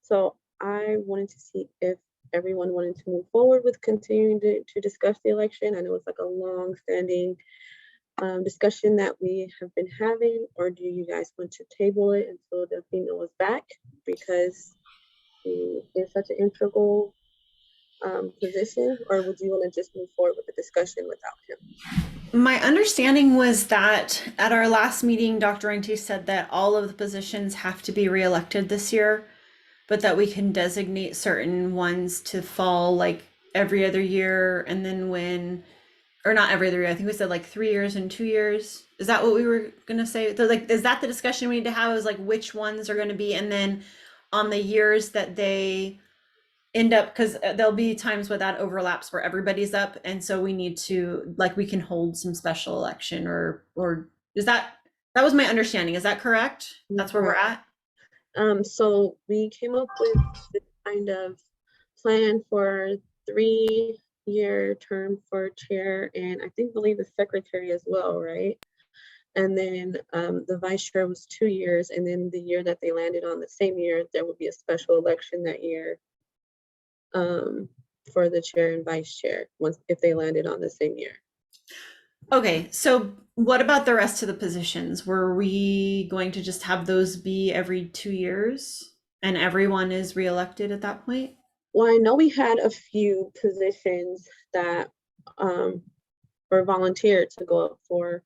So I wanted to see if everyone wanted to move forward with continuing to discuss the election. I know it's like a long-standing discussion that we have been having, or do you guys want to table it until Delfino is back, because he is such an integral position, or would you want to just move forward with the discussion without him? My understanding was that at our last meeting, Dr. Rente said that all of the positions have to be reelected this year, but that we can designate certain ones to fall like every other year. And then or not every other year, I think we said like 3 years and 2 years. Is that what we were going to say? So like, is that the discussion we need to have, is like which ones are going to be, and then on the years that they end up, because there'll be times where that overlaps where everybody's up, and so we need to, like, we can hold some special election, or is that was my understanding. Is that correct? That's where we're at. So we came up with this kind of plan for 3-year term for chair, and I believe the secretary as well, right? And then the vice chair was 2 years, and then the year that they landed on the same year, there would be a special election that year for the chair and vice chair, if they landed on the same year. Okay, so what about the rest of the positions? Were we going to just have those be every 2 years and everyone is reelected at that point? Well, I know we had a few positions that were volunteered to go up for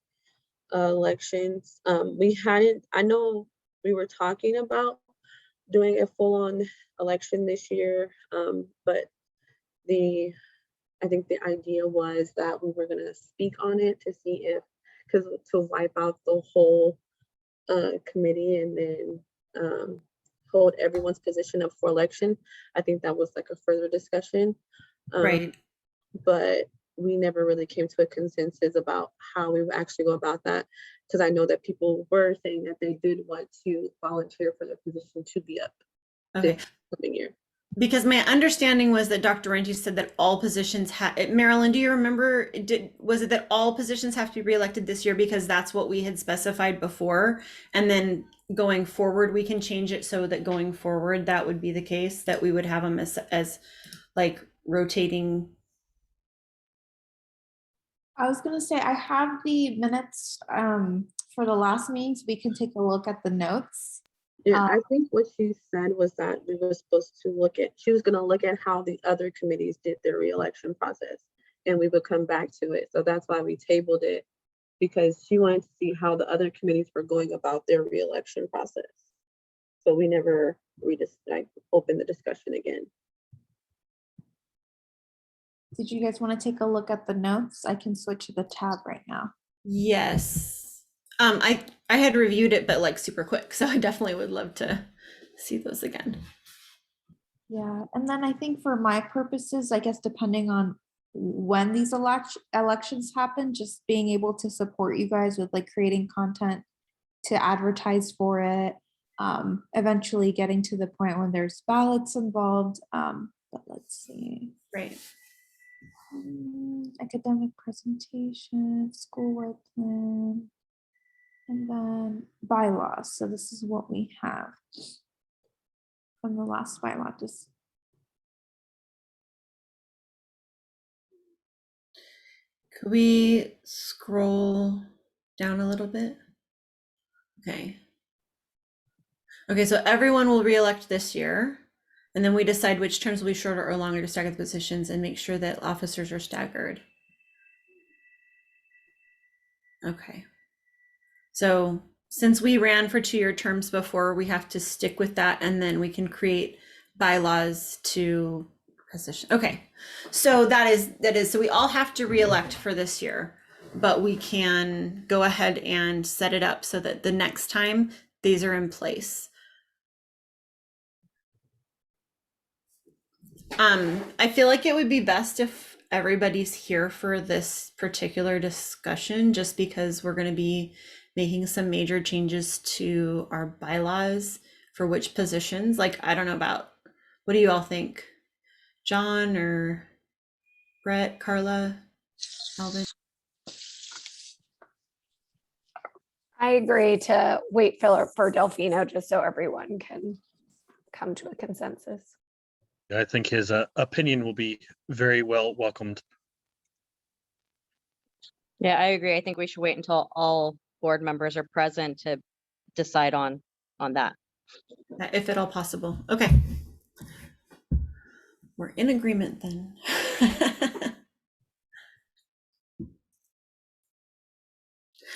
elections. I know we were talking about doing a full-on election this year, but I think the idea was that we were going to speak on it to see if, because to wipe out the whole committee and then hold everyone's position up for election. I think that was like a further discussion. Right. But we never really came to a consensus about how we would actually go about that, because I know that people were saying that they did want to volunteer for their position to be up Okay. this coming year. Because my understanding was that Dr. Renty said that all positions Marilyn, do you remember, was it that all positions have to be reelected this year because that's what we had specified before? And then going forward, we can change it so that going forward, that would be the case, that we would have them as like rotating. I was gonna say, I have the minutes for the last meeting, so we can take a look at the notes. Yeah, I think what she said was that we were supposed to look at, she was gonna look at how the other committees did their reelection process, and we would come back to it. So that's why we tabled it, because she wanted to see how the other committees were going about their reelection process. So we never, we just like opened the discussion again. Did you guys want to take a look at the notes? I can switch to the tab right now. Yes. I had reviewed it, but like super quick. So I definitely would love to see those again. Yeah, and then I think for my purposes, I guess depending on when these elections happen, just being able to support you guys with like creating content to advertise for it, eventually getting to the point when there's ballots involved. But let's see. Right. Academic presentation, schoolwork plan, and then bylaws. So this is what we have from the last bylaw. Just Could we scroll down a little bit? Okay. Okay, so everyone will reelect this year, and then we decide which terms will be shorter or longer to stagger the positions and make sure that officers are staggered. Okay. So since we ran for 2-year terms before, we have to stick with that, and then we can create bylaws to position. Okay, so that is so we all have to reelect for this year, but we can go ahead and set it up so that the next time these are in place. I feel like it would be best if everybody's here for this particular discussion, just because we're going to be making some major changes to our bylaws for which positions. Like, I don't know about, what do you all think? John or Brett, Carla, Alvin? I agree to wait for Delfino just so everyone can come to a consensus. I think his opinion will be very well welcomed. Yeah, I agree. I think we should wait until all board members are present to decide on that. If at all possible. Okay. We're in agreement then.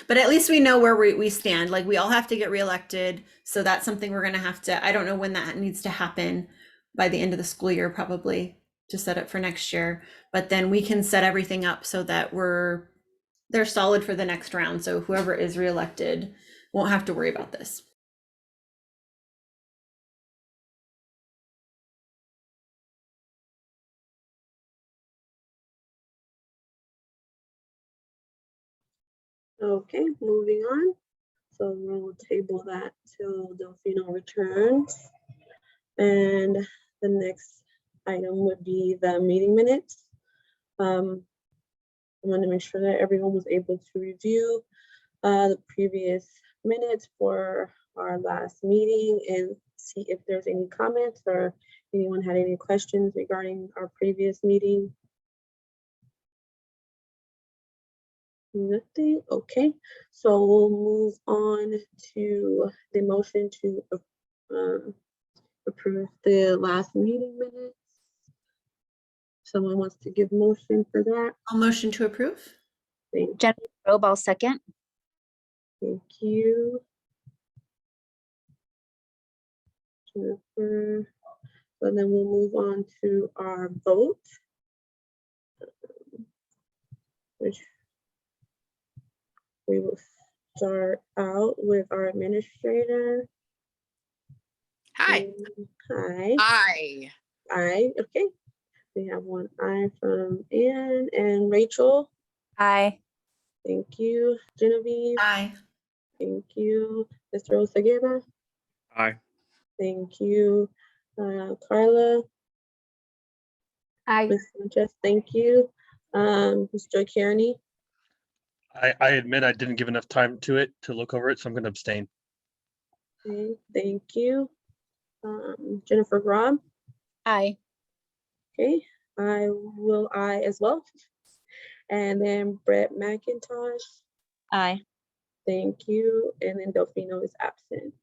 But at least we know where we stand. Like, we all have to get reelected. So that's something we're going to have to, I don't know when that needs to happen, by the end of the school year, probably, to set up for next year. But then we can set everything up so that they're solid for the next round. So whoever is reelected won't have to worry about this. Okay, moving on. So we'll table that till Delfino returns. And the next item would be the meeting minutes. I want to make sure that everyone was able to review the previous minutes for our last meeting and see if there's any comments or anyone had any questions regarding our previous meeting. Nothing. Okay, so we'll move on to the motion to approve the last meeting minutes. Someone wants to give motion for that? I'll motion to approve. Thank Jennifer Robe, I'll second. you. Jennifer. So then we'll move on to our vote, which we will start out with our administrator. Hi. Hi. Aye. Aye. Okay. We have one aye from Anne and Rachel. Aye. Thank you. Genevieve. Aye. Thank you. Mr. Osagiba. Aye. Thank you. Carla. Ms. Sanchez, thank you. Ms. Joy Kearney, I admit I didn't give enough time to it to look over it, so I'm going to abstain. okay, thank you. Jennifer Robb, Aye. okay, I as well. And then Brett McIntosh, Aye. thank you. And then Delfino is absent.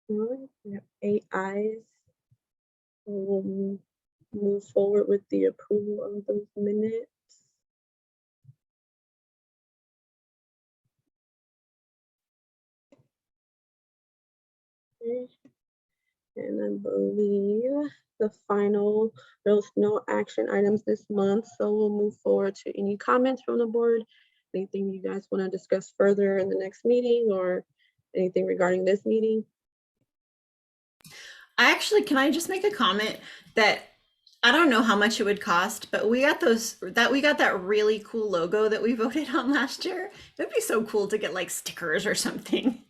All right, we have 8 ayes. We'll move forward with the approval of those minutes. Okay. And I believe the final, there's no action items this month, so we'll move forward to any comments from the board. Anything you guys want to discuss further in the next meeting or anything regarding this meeting? Can I just make a comment that I don't know how much it would cost, but we got that really cool logo that we voted on last year. It'd be so cool to get like stickers or something,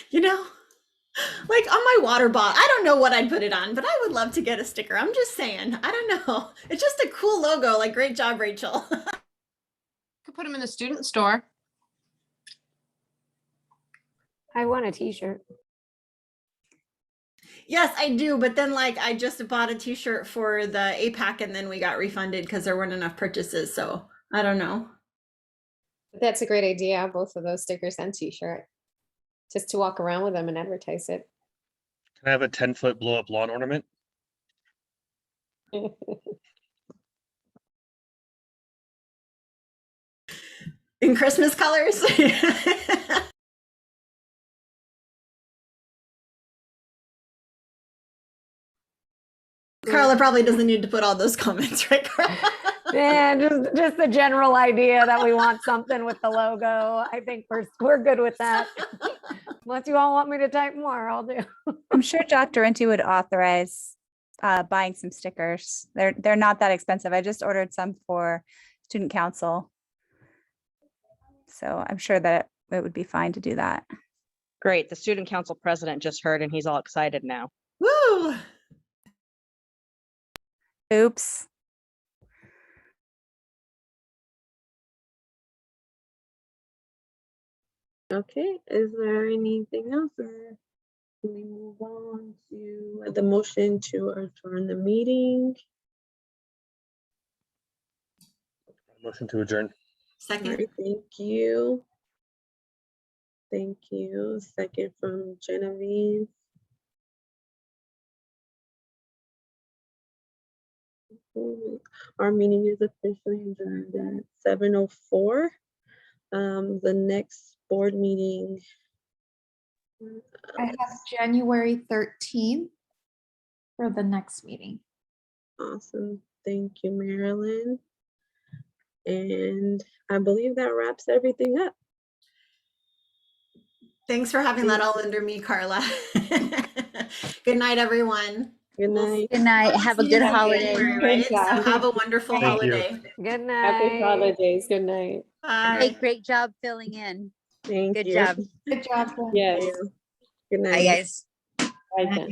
you know? Like on my water bottle. I don't know what I'd put it on, but I would love to get a sticker. I'm just saying. I don't know. It's just a cool logo. Like, great job, Rachel. Could put them in the student store. I want a t-shirt. Yes, I do. But then, like, I just bought a t-shirt for the APAC and then we got refunded because there weren't enough purchases. So I don't know. That's a great idea, both of those stickers and t-shirt. Just to walk around with them and advertise it. Can I have a 10-foot blow up lawn ornament? In Christmas colors. Carla probably doesn't need to put all those comments, right, Carla? Yeah, just the general idea that we want something with the logo. I think we're good with that. Unless you all want me to type more, I'll do. I'm sure Dr. Inti would authorize buying some stickers. They're not that expensive. I just ordered some for student council. So I'm sure that it would be fine to do that. Great. The student council president just heard and he's all excited now. Woo! Oops. Okay, is there anything else or can we move on to the motion to adjourn the meeting? Motion to adjourn. All Second. right, thank you. Thank you. Second from Genevieve. Our meeting is officially adjourned at 7:04. The next board meeting. I have January 13th for the next meeting. Awesome. Thank you, Marilyn. And I believe that wraps everything up. Thanks for having that all under me, Carla. Good night, everyone. Good night. Good night. Have a See you good in holiday. January, right? Good job. So have a wonderful Thank you. holiday. Good Happy night. holidays. Good night. Bye. Hey, great job filling in. Thank Good you. job. Good job. Jen. Yes. Good Bye, night. guys. Bye, Jen.